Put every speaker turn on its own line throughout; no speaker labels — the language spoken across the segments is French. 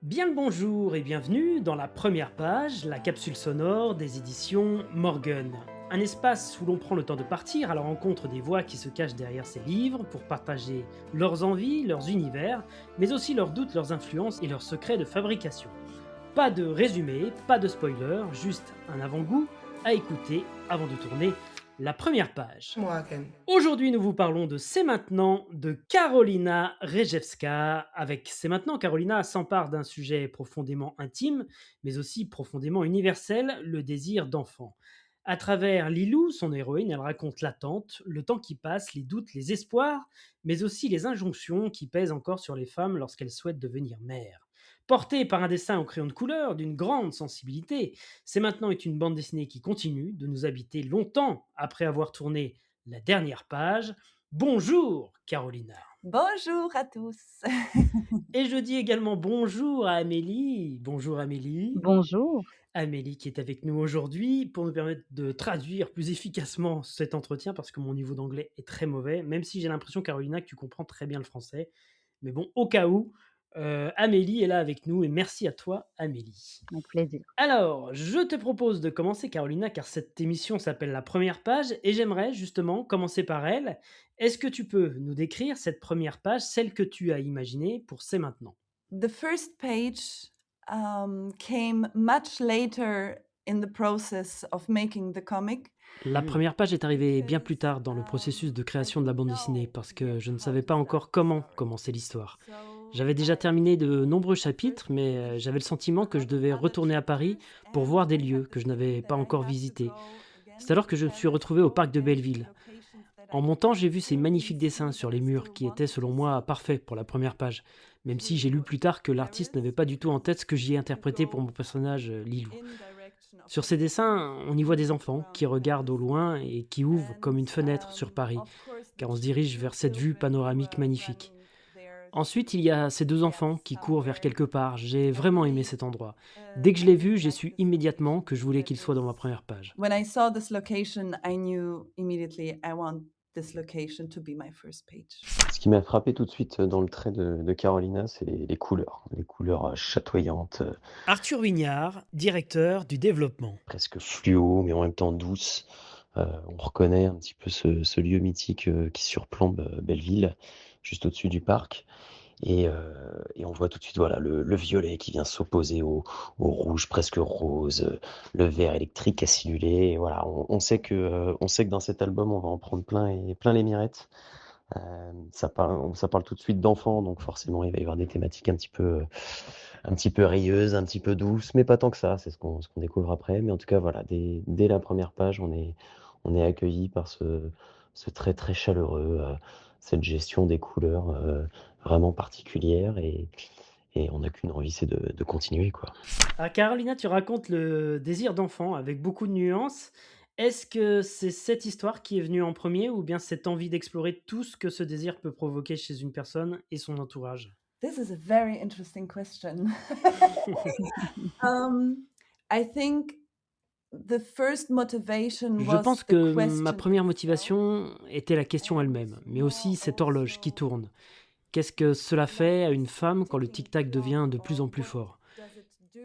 Bien le bonjour et bienvenue dans la première page, la capsule sonore des éditions Morgan. Un espace où l'on prend le temps de partir à la rencontre des voix qui se cachent derrière ces livres pour partager leurs envies, leurs univers, mais aussi leurs doutes, leurs influences et leurs secrets de fabrication. Pas de résumé, pas de spoiler, juste un avant-goût à écouter avant de tourner la première page.
Morgan.
Aujourd'hui, nous vous parlons de C'est maintenant de Karolina Rejewska. Avec C'est maintenant, Karolina s'empare d'un sujet profondément intime, mais aussi profondément universel, le désir d'enfant. À travers Lilou, son héroïne, elle raconte l'attente, le temps qui passe, les doutes, les espoirs, mais aussi les injonctions qui pèsent encore sur les femmes lorsqu'elles souhaitent devenir mères. Portée par un dessin au crayon de couleur d'une grande sensibilité, C'est maintenant est une bande dessinée qui continue de nous habiter longtemps après avoir tourné la dernière page. Bonjour Carolina.
Bonjour à tous.
Et je dis également bonjour à Amélie. Bonjour Amélie.
Bonjour.
Amélie qui est avec nous aujourd'hui pour nous permettre de traduire plus efficacement cet entretien parce que mon niveau d'anglais est très mauvais, même si j'ai l'impression, Carolina, que tu comprends très bien le français. Mais bon, au cas où, Amélie est là avec nous et merci à toi, Amélie.
Avec plaisir.
Alors, je te propose de commencer, Carolina, car cette émission s'appelle La Première Page, et j'aimerais justement commencer par elle. Est-ce que tu peux nous décrire cette première page, celle que tu as imaginée pour C'est maintenant?
The first page came much later in the process of making the comic.
La première page est arrivée bien plus tard dans le processus de création de la bande dessinée, parce que je ne savais pas encore comment commencer l'histoire. J'avais déjà terminé de nombreux chapitres, mais j'avais le sentiment que je devais retourner à Paris pour voir des lieux que je n'avais pas encore visités. C'est alors que je me suis retrouvé au parc de Belleville. En montant, j'ai vu ces magnifiques dessins sur les murs qui étaient selon moi parfaits pour la première page, même si j'ai lu plus tard que l'artiste n'avait pas du tout en tête ce que j'y ai interprété pour mon personnage Lilou. Sur ces dessins, on y voit des enfants qui regardent au loin et qui ouvrent comme une fenêtre sur Paris, car on se dirige vers cette vue panoramique magnifique. Ensuite, il y a ces deux enfants qui courent vers quelque part. J'ai vraiment aimé cet endroit. Dès que je l'ai vu, j'ai su immédiatement que je voulais qu'il soit dans ma première page.
When I saw this location, I knew immediately I want this location to be my first page.
Ce qui m'a frappé tout de suite dans le trait de Carolina, c'est les couleurs chatoyantes,
Arthur Vignard, directeur du développement.
presque fluo, mais en même temps douces. On reconnaît un petit peu ce lieu mythique qui surplombe Belleville, juste au-dessus du parc. Et on voit tout de suite voilà, le violet qui vient s'opposer au rouge presque rose, le vert électrique acidulé. Et voilà, on sait que dans cet album, on va en prendre plein les mirettes. Ça parle tout de suite d'enfants, donc forcément, il va y avoir des thématiques un petit peu rieuse, un petit peu douce, mais pas tant que ça, c'est ce qu'on découvre après. Mais en tout cas, voilà, dès la première page, on est accueilli par ce trait très chaleureux, cette gestion des couleurs vraiment particulière et on n'a qu'une envie, c'est de continuer, quoi.
Ah, Carolina, tu racontes le désir d'enfant avec beaucoup de nuances. Est-ce que c'est cette histoire qui est venue en premier ou bien cette envie d'explorer tout ce que ce désir peut provoquer chez une personne et son entourage?
This is a very interesting question. I think the first motivation
Je
was
pense
the
que ma
question
première
itself.
motivation était la question elle-même, mais aussi cette horloge qui tourne. Qu'est-ce que cela fait à une femme quand le tic-tac devient de plus en plus fort?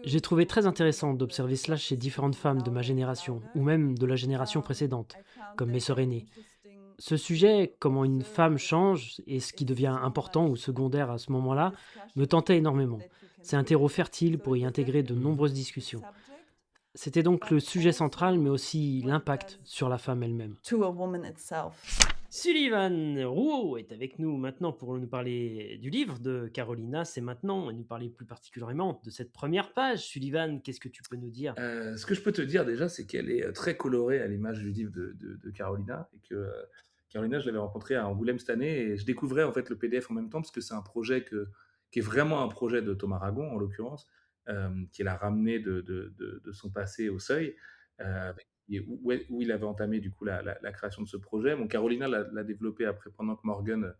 J'ai trouvé très intéressant d'observer cela chez différentes femmes de ma génération, ou même de la génération précédente, comme mes sœurs aînées. Ce sujet, comment une femme change et ce qui devient important ou secondaire à ce moment-là, me tentait énormément. C'est un terreau fertile pour y intégrer de nombreuses discussions. C'était donc le sujet central, mais aussi l'impact sur la femme elle-même.
To a woman itself.
Sullivan Rouault est avec nous maintenant pour nous parler du livre de Carolina, C'est maintenant, et nous parler plus particulièrement de cette première page. Sullivan, qu'est-ce que tu peux nous dire?
Ce que je peux te dire déjà, c'est qu'elle est très colorée à l'image du livre de Carolina et que Carolina, je l'avais rencontrée à Angoulême cette année et je découvrais en fait le PDF en même temps parce que c'est un projet qui est vraiment un projet de Thomas Ragon en l'occurrence, qui l'a ramené de son passé au Seuil, et où il avait entamé du coup la création de ce projet. Bon, Carolina l'a développé après pendant que Morgan,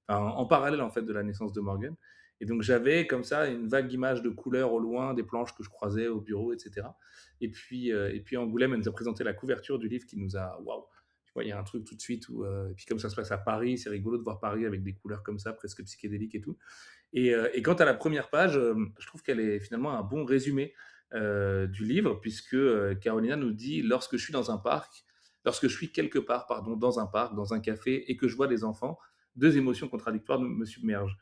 en parallèle en fait de la naissance de Morgan. Et donc j'avais comme ça une vague image de couleurs au loin, des planches que je croisais au bureau, etc. Et puis Angoulême, elle nous a présenté la couverture du livre qui nous a... Waouh. Tu vois, il y a un truc tout de suite où... et puis comme ça se passe à Paris, c'est rigolo de voir Paris avec des couleurs comme ça, presque psychédéliques et tout. Et quant à la première page, je trouve qu'elle est finalement un bon résumé du livre, puisque Carolina nous dit: lorsque je suis quelque part, pardon, dans un parc, dans un café, et que je vois des enfants, deux émotions contradictoires me submergent.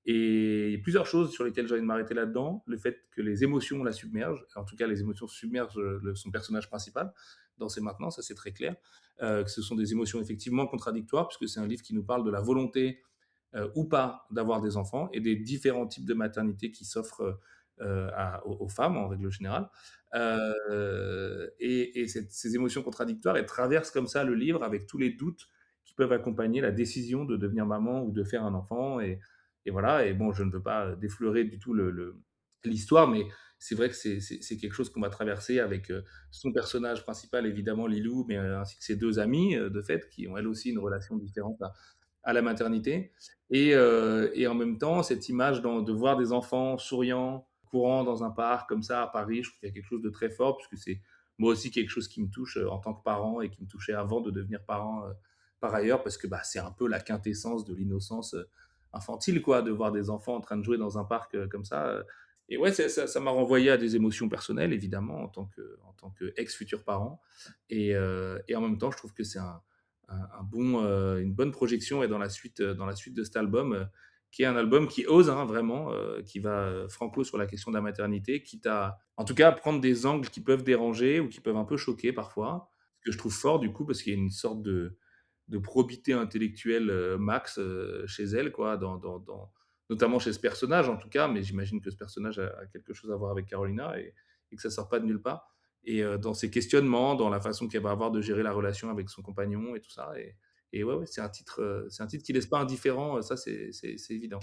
Et il y a plusieurs choses sur lesquelles j'ai envie de m'arrêter là-dedans. Le fait que les émotions la submergent, en tout cas les émotions submergent son personnage principal dans C'est maintenant, ça c'est très clair. Que ce sont des émotions effectivement contradictoires, puisque c'est un livre qui nous parle de la volonté ou pas d'avoir des enfants et des différents types de maternité qui s'offrent aux femmes en règle générale. Et ces émotions contradictoires, elles traversent comme ça le livre avec tous les doutes qui peuvent accompagner la décision de devenir maman ou de faire un enfant. Et voilà, et bon, je ne veux pas déflorer du tout l'histoire, mais c'est vrai que c'est quelque chose qu'on va traverser avec son personnage principal, évidemment, Lilou, mais ainsi que ses deux amies, de fait, qui ont elles aussi une relation différente à la maternité. Et en même temps, cette image de voir des enfants souriants, courant dans un parc comme ça à Paris, je trouve qu'il y a quelque chose de très fort, puisque c'est moi aussi quelque chose qui me touche en tant que parent et qui me touchait avant de devenir parent par ailleurs, parce que bah, c'est un peu la quintessence de l'innocence infantile, quoi, de voir des enfants en train de jouer dans un parc comme ça. Et ouais, ça m'a renvoyé à des émotions personnelles, évidemment, en tant que ex-futur parent. Et en même temps, je trouve que c'est une bonne projection et dans la suite de cet album, qui est un album qui ose hein, vraiment, qui va franco sur la question de la maternité, quitte à, en tout cas, prendre des angles qui peuvent déranger ou qui peuvent un peu choquer parfois, ce que je trouve fort du coup, parce qu'il y a une sorte de probité intellectuelle max chez elle, quoi, notamment chez ce personnage en tout cas, mais j'imagine que ce personnage a quelque chose à voir avec Carolina et que ça sort pas de nulle part. Et dans ses questionnements, dans la façon qu'elle va avoir de gérer la relation avec son compagnon et tout ça. Et ouais, ouais, c'est un titre qui laisse pas indifférent, ça c'est évident.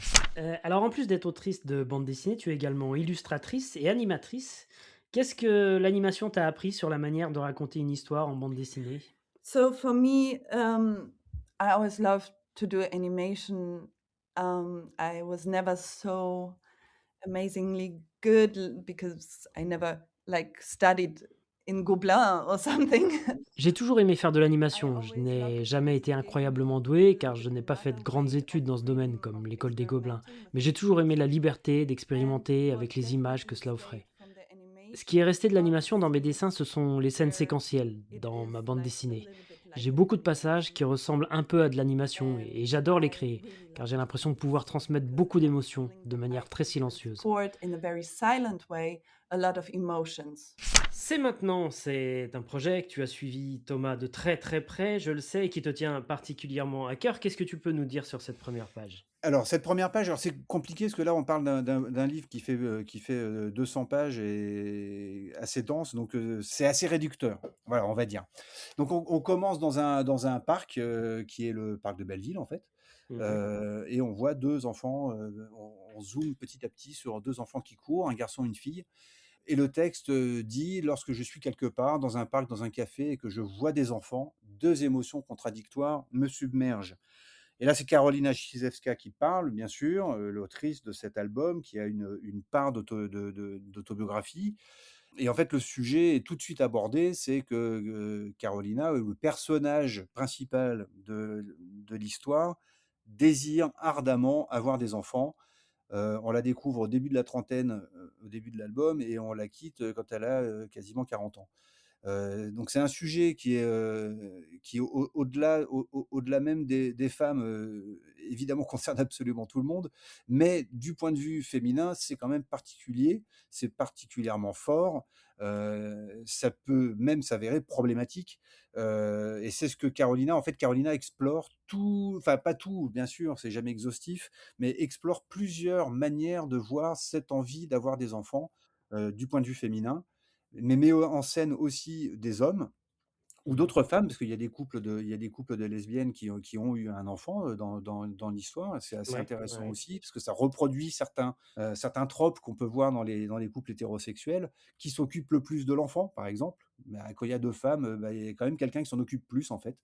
Alors en plus d'être autrice de bande dessinée, tu es également illustratrice et animatrice. Qu'est-ce que l'animation t'a appris sur la manière de raconter une histoire en bande dessinée?
So for me, I always loved to do animation. I was never so amazingly good because I never like studied in Gobelin or something.
J'ai toujours aimé faire de
I
l'animation. Je
always loved
n'ai jamais été
creating
incroyablement doué car je
in
n'ai pas fait de
another
grandes
way
études
of
dans ce domaine comme
of
l'école des Gobelins.
experimenting with
Mais j'ai toujours aimé la
characters.
liberté
And
d'expérimenter
what
avec les images que
definitely
cela
stayed
offrait.
from the
Ce qui est
animation
resté de l'animation dans
was
mes dessins, ce sont les scènes
where
séquentielles
it
dans
is
ma bande
like a
dessinée.
little bit like
J'ai
an
beaucoup de passages qui
animation.
ressemblent un peu à de l'animation et
And
j'adore les
I
créer
really
car
love
j'ai
to
l'impression de
do
pouvoir
so
transmettre
because
beaucoup
I have the
d'émotions
feeling
de
that
manière
I
très
can
silencieuse.
transport in a very silent way a lot of emotions.
C'est maintenant, c'est un projet que tu as suivi, Thomas, de très très près, je le sais, et qui te tient particulièrement à cœur. Qu'est-ce que tu peux nous dire sur cette première page?
Alors cette première page, alors c'est compliqué parce que là on parle d'un livre qui fait, 200 pages et assez dense, donc c'est assez réducteur, voilà, on va dire. Donc on commence dans un parc, qui est le parc de Belleville en fait,
Mmh.
et on voit 2 enfants, on zoome petit à petit sur 2 enfants qui courent, un garçon et une fille, et le texte, dit: «Lorsque je suis quelque part, dans un parc, dans un café et que je vois des enfants, 2 émotions contradictoires me submergent». Et là, c'est Karolina Chizewska qui parle, bien sûr, l'autrice de cet album qui a une part d'autobiographie. Et en fait, le sujet est tout de suite abordé, c'est que, Carolina, le personnage principal de l'histoire, désire ardemment avoir des enfants. On la découvre au début de la trentaine, au début de l'album, et on la quitte, quand elle a, quasiment 40 ans. Donc c'est un sujet qui est au-delà au-delà même des femmes, évidemment concerne absolument tout le monde, mais du point de vue féminin, c'est quand même particulier, c'est particulièrement fort, ça peut même s'avérer problématique, et c'est ce que Carolina explore tout, enfin pas tout, bien sûr, c'est jamais exhaustif, mais explore plusieurs manières de voir cette envie d'avoir des enfants, du point de vue féminin, mais met en scène aussi des hommes ou
Mmh.
d'autres femmes, parce il y a des couples de lesbiennes qui ont eu un enfant, dans l'histoire. C'est assez
Ouais,
intéressant
ouais.
aussi, parce que ça reproduit certains tropes qu'on peut voir dans les couples hétérosexuels. Qui s'occupe le plus de l'enfant, par exemple? Bah, quand il y a 2 femmes, bah, il y a quand même quelqu'un qui s'en occupe plus, en fait.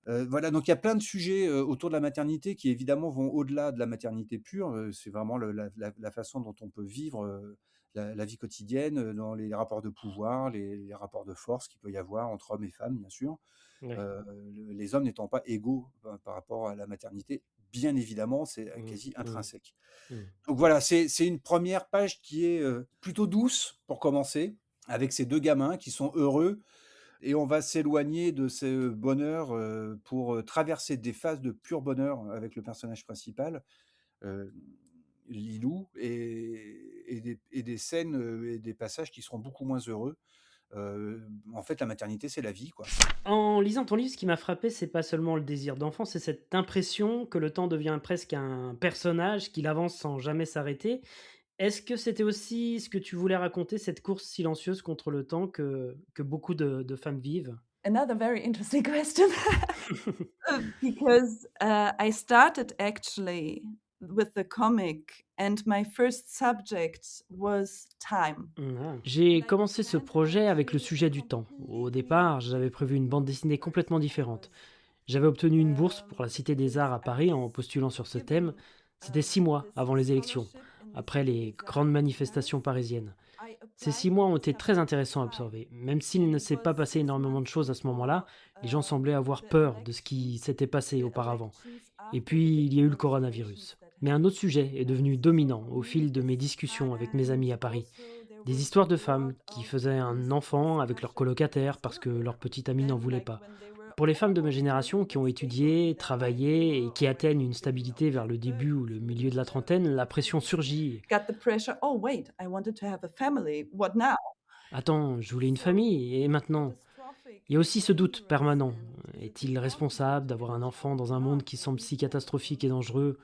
Voilà, donc il y a plein de sujets, autour de la maternité qui évidemment vont au-delà de la maternité pure, c'est vraiment la façon dont on peut vivre, la vie quotidienne, dans les rapports de pouvoir, les rapports de force qu'il peut y avoir entre hommes et femmes, bien sûr.
Ouais.
Les hommes n'étant pas égaux par rapport à la maternité bien évidemment, c'est,
Mmh,
quasi
mmh,
intrinsèque.
mmh.
Donc voilà, c'est une première page qui est, plutôt douce pour commencer, avec ces 2 gamins qui sont heureux et on va s'éloigner de ce bonheur, pour, traverser des phases de pur bonheur avec le personnage principal, heu, Lilou et des scènes, et des passages qui seront beaucoup moins heureux. En fait, la maternité, c'est la vie, quoi.
En lisant ton livre, ce qui m'a frappé, c'est pas seulement le désir d'enfant, c'est cette impression que le temps devient presque un personnage, qu'il avance sans jamais s'arrêter. Est-ce que c'était aussi ce que tu voulais raconter, cette course silencieuse contre le temps que beaucoup de femmes vivent?
Another very interesting question. Because, I started actually with the comic and my first subject was time.
J'ai commencé ce projet avec le sujet du temps. Au départ, j'avais prévu une bande dessinée complètement différente. J'avais obtenu une bourse pour la Cité des Arts à Paris en postulant sur ce thème. C'était 6 mois avant les élections, après les grandes manifestations parisiennes. Ces 6 mois ont été très intéressants à observer. Même s'il ne s'est pas passé énormément de choses à ce moment-là, les gens semblaient avoir peur de ce qui s'était passé auparavant. Et puis, il y a eu le coronavirus. Mais un autre sujet est devenu dominant au fil de mes discussions avec mes amis à Paris. Des histoires de femmes qui faisaient un enfant avec leur colocataire parce que leur petite amie n'en voulait pas. Pour les femmes de ma génération qui ont étudié, travaillé et qui atteignent une stabilité vers le début ou le milieu de la trentaine, la pression surgit.
Got the pressure, "Oh wait, I wanted to have a family. What now?"
Attends, je voulais une famille, et maintenant? Il y a aussi ce doute permanent. Est-il responsable d'avoir un enfant dans un monde qui semble si catastrophique et dangereux?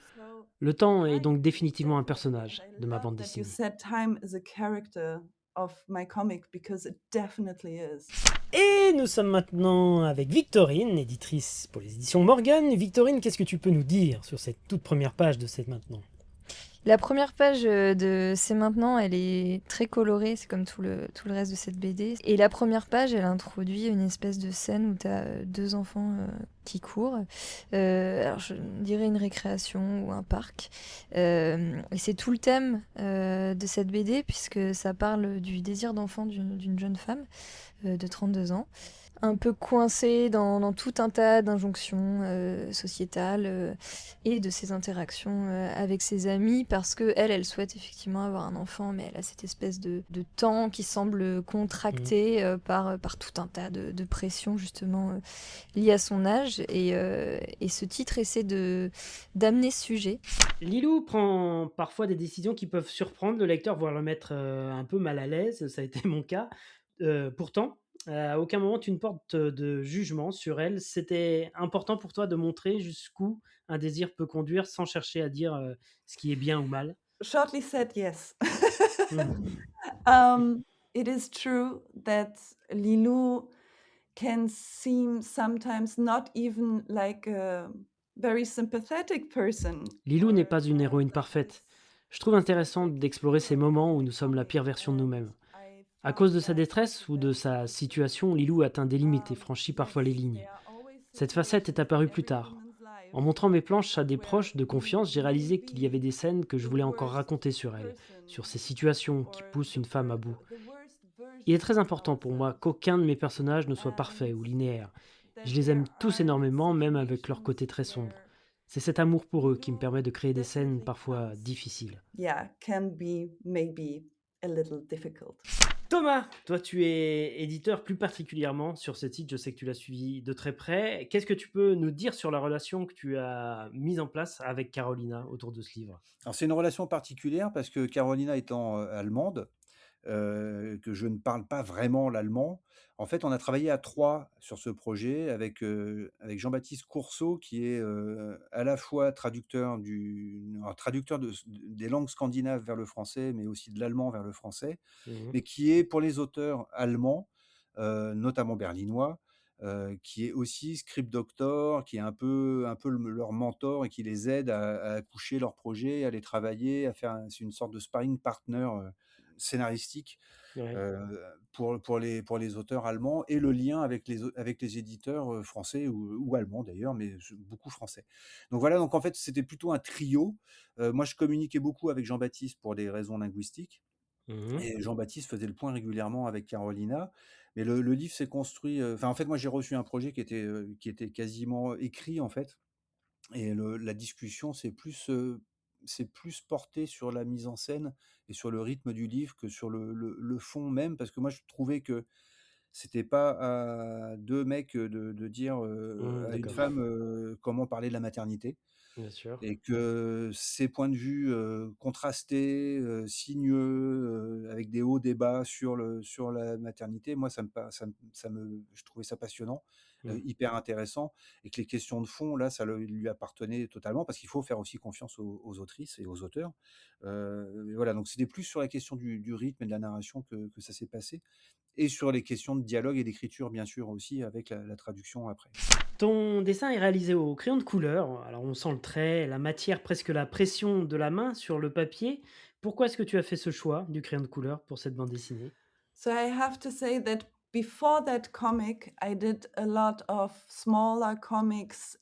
Le temps est donc définitivement un personnage de ma bande
That you
dessinée.
said time is a character of my comic because it definitely is.
Et nous sommes maintenant avec Victorine, éditrice pour les éditions Morgan. Victorine, qu'est-ce que tu peux nous dire sur cette toute première page de cette maintenant?
La première page de C'est maintenant, elle est très colorée, c'est comme tout le reste de cette BD. Et la première page, elle introduit une espèce de scène où tu as deux enfants qui courent. Alors je dirais une récréation ou un parc. Et c'est tout le thème de cette BD, puisque ça parle du désir d'enfant d'une jeune femme de 32 ans, un peu coincée dans tout un tas d'injonctions sociétales et de ses interactions avec ses amis, parce que elle souhaite effectivement avoir un enfant, mais elle a cette espèce de temps qui semble contracté par tout un tas de pressions justement liées à son âge, et ce titre essaie d'amener ce sujet.
Lilou prend parfois des décisions qui peuvent surprendre le lecteur, voire le mettre un peu mal à l'aise. Ça a été mon cas. Pourtant, à aucun moment tu ne portes de jugement sur elle. C'était important pour toi de montrer jusqu'où un désir peut conduire sans chercher à dire ce qui est bien ou mal.
Shortly said, yes.
Mhm.
It is true that Lilou can seem sometimes not even like a very sympathetic person.
Lilou n'est pas une héroïne parfaite. Je trouve intéressant d'explorer ces moments où nous sommes la pire version de nous-mêmes. À cause de sa détresse ou de sa situation, Lilou atteint des limites et franchit parfois les lignes. Cette facette est apparue plus tard. En montrant mes planches à des proches de confiance, j'ai réalisé qu'il y avait des scènes que je voulais encore raconter sur elle, sur ces situations qui poussent une femme à bout. Il est très important pour moi qu'aucun de mes personnages ne soit parfait ou linéaire. Je les aime tous énormément, même avec leur côté très sombre. C'est cet amour pour eux qui me permet de créer des scènes parfois difficiles.
Yeah, can be maybe a little difficult.
Thomas, toi tu es éditeur plus particulièrement sur ce titre, je sais que tu l'as suivi de très près. Qu'est-ce que tu peux nous dire sur la relation que tu as mise en place avec Carolina autour de ce livre?
Alors c'est une relation particulière parce que Carolina étant, allemande, que je ne parle pas vraiment l'allemand. En fait, on a travaillé à 3 sur ce projet avec Jean-Baptiste Courceau qui est, à la fois traducteur des langues scandinaves vers le français, mais aussi de l'allemand vers le français,
Mhm.
mais qui est pour les auteurs allemands, notamment berlinois, qui est aussi script doctor, qui est un peu leur mentor et qui les aide à accoucher leurs projets, à les travailler, à faire c'est une sorte de sparring partner, scénaristique,
Ouais.
pour les auteurs allemands et le lien avec les éditeurs, français ou allemands d'ailleurs, mais beaucoup français. Donc voilà, donc en fait, c'était plutôt un trio. Moi, je communiquais beaucoup avec Jean-Baptiste pour des raisons linguistiques
Mhm.
et Jean-Baptiste faisait le point régulièrement avec Carolina. Mais le livre s'est construit, en fait, moi, j'ai reçu un projet qui était quasiment écrit, en fait. et la discussion, c'est plus porté sur la mise en scène et sur le rythme du livre que sur le fond même. Parce que moi, je trouvais que c'était pas à 2 mecs, de dire, à une
D'accord,
femme, comment parler de la maternité.
bien sûr.
Et que ces points de vue, contrastés, sinueux, avec des hauts, des bas sur la maternité, moi ça me je trouvais ça passionnant,
Mmh.
hyper intéressant, et que les questions de fond là, ça lui appartenait totalement parce qu'il faut faire aussi confiance aux autrices et aux auteurs. Voilà, donc c'était plus sur la question du rythme et de la narration que ça s'est passé, et sur les questions de dialogue et d'écriture bien sûr aussi, avec la traduction après.
Ton dessin est réalisé au crayon de couleur. Alors on sent le trait, la matière, presque la pression de la main sur le papier. Pourquoi est-ce que tu as fait ce choix du crayon de couleur pour cette bande dessinée?
So I have to say that before that comic, I did a lot of smaller comics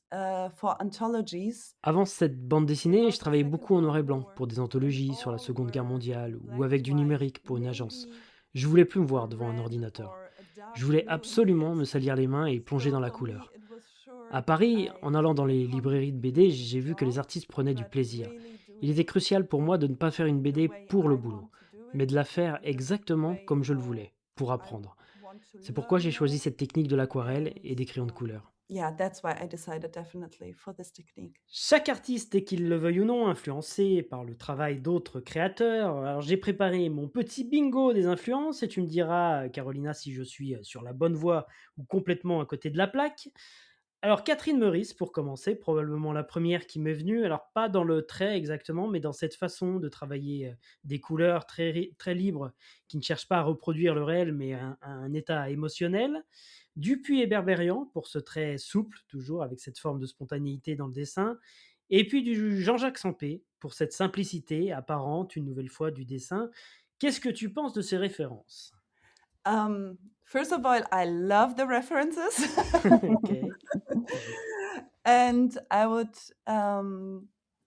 for anthologies.
Avant cette bande dessinée, je
Because the
travaillais
second
beaucoup en noir et
World
blanc
War
pour des
and
anthologies sur la
all
Seconde Guerre
were
mondiale ou
black
avec
and
du
white.
numérique pour une agence.
Maybe
Je voulais plus me
a
voir devant un
red
ordinateur.
or a
Je
dark
voulais
blue in the
absolument me
text.
salir les mains et plonger
So
dans la
for me,
couleur.
it was sure
À
that
Paris,
I
en allant dans les
become
librairies de
a
BD,
good
j'ai vu que les
job,
artistes prenaient du
but
plaisir.
really
Il était
doing
crucial pour moi de ne pas faire une
the
BD
way
pour le
I
boulot,
want to do
mais
it,
de la faire
the
exactement
way
comme je le
how
voulais, pour
I
apprendre.
want to
C'est pourquoi
learn
j'ai choisi
more.
cette technique de l'aquarelle
And
et des crayons de couleur.
yeah, that's why I decided definitely for this technique.
Chaque artiste est, qu'il le veuille ou non, influencé par le travail d'autres créateurs. Alors j'ai préparé mon petit bingo des influences et tu me diras, Carolina, si je suis sur la bonne voie ou complètement à côté de la plaque. Alors Catherine Meurice, pour commencer, probablement la première qui m'est venue. Alors pas dans le trait exactement, mais dans cette façon de travailler des couleurs très libres, qui ne cherchent pas à reproduire le réel, mais un état émotionnel. Dupuis et Berberian pour ce trait souple, toujours avec cette forme de spontanéité dans le dessin. Et puis du Jean-Jacques Sampé pour cette simplicité apparente, une nouvelle fois, du dessin. Qu'est-ce que tu penses de ces références?
First of all, I love the references.
Ok.
And I would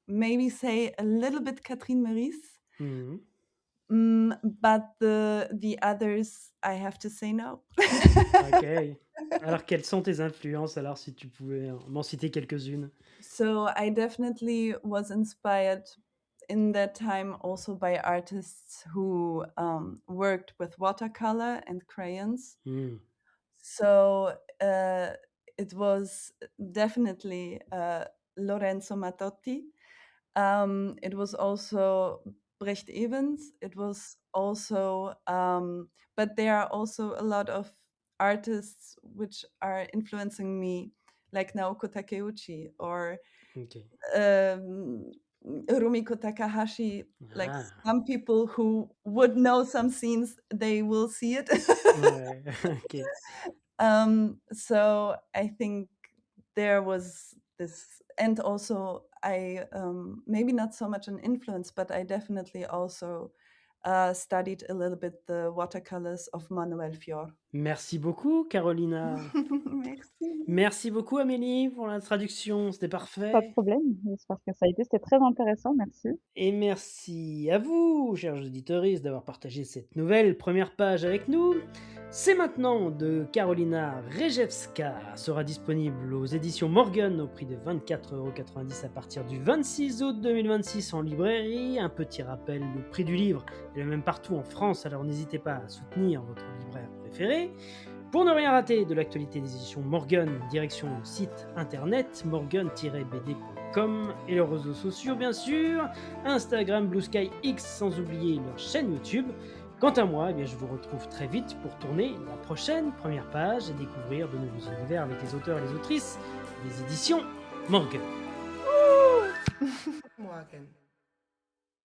maybe say a little bit Catherine Meurice,
Mhm.
but the others, I have to say no.
Ok. Alors, quelles sont tes influences, alors, si tu pouvais m'en citer quelques-unes?
So I definitely was inspired in that time also by artists who worked with watercolor and crayons.
Hmm.
So it was definitely Lorenzo Mattotti. It was also Brecht Evans. It was also, but there are also a lot of artists which are influencing me, like Naoko Takeuchi or
Ok.
um, Rumiko Takahashi. Like
Ah,
some people who would know some scenes, they will see it.
ouais. Ok.
So I think there was this, and also I maybe not so much an influence, but I definitely also studied a little bit the watercolors of Manuel Fior.
Merci beaucoup, Carolina.
Merci.
Merci beaucoup, Amélie, pour la traduction. C'était
Pas de
parfait.
problème, j'espère que ça a été, c'était très intéressant, merci.
Et merci à vous, chers auditeurs, d'avoir partagé cette nouvelle première page avec nous. C'est maintenant de Carolina Rejewska sera disponible aux éditions Morgan au prix de 24,90 € à partir du 26 août 2026 en librairie. Un petit rappel, le prix du livre est le même partout en France, alors n'hésitez pas à soutenir votre libraire préféré. Pour ne rien rater de l'actualité des éditions Morgan, direction le site internet morgan-bd.com et leurs réseaux sociaux bien sûr, Instagram, Blue Sky, X, sans oublier leur chaîne YouTube. Quant à moi, je vous retrouve très vite pour tourner la prochaine première page et découvrir de nouveaux univers avec les auteurs et les autrices des éditions Morgan.
Morgan.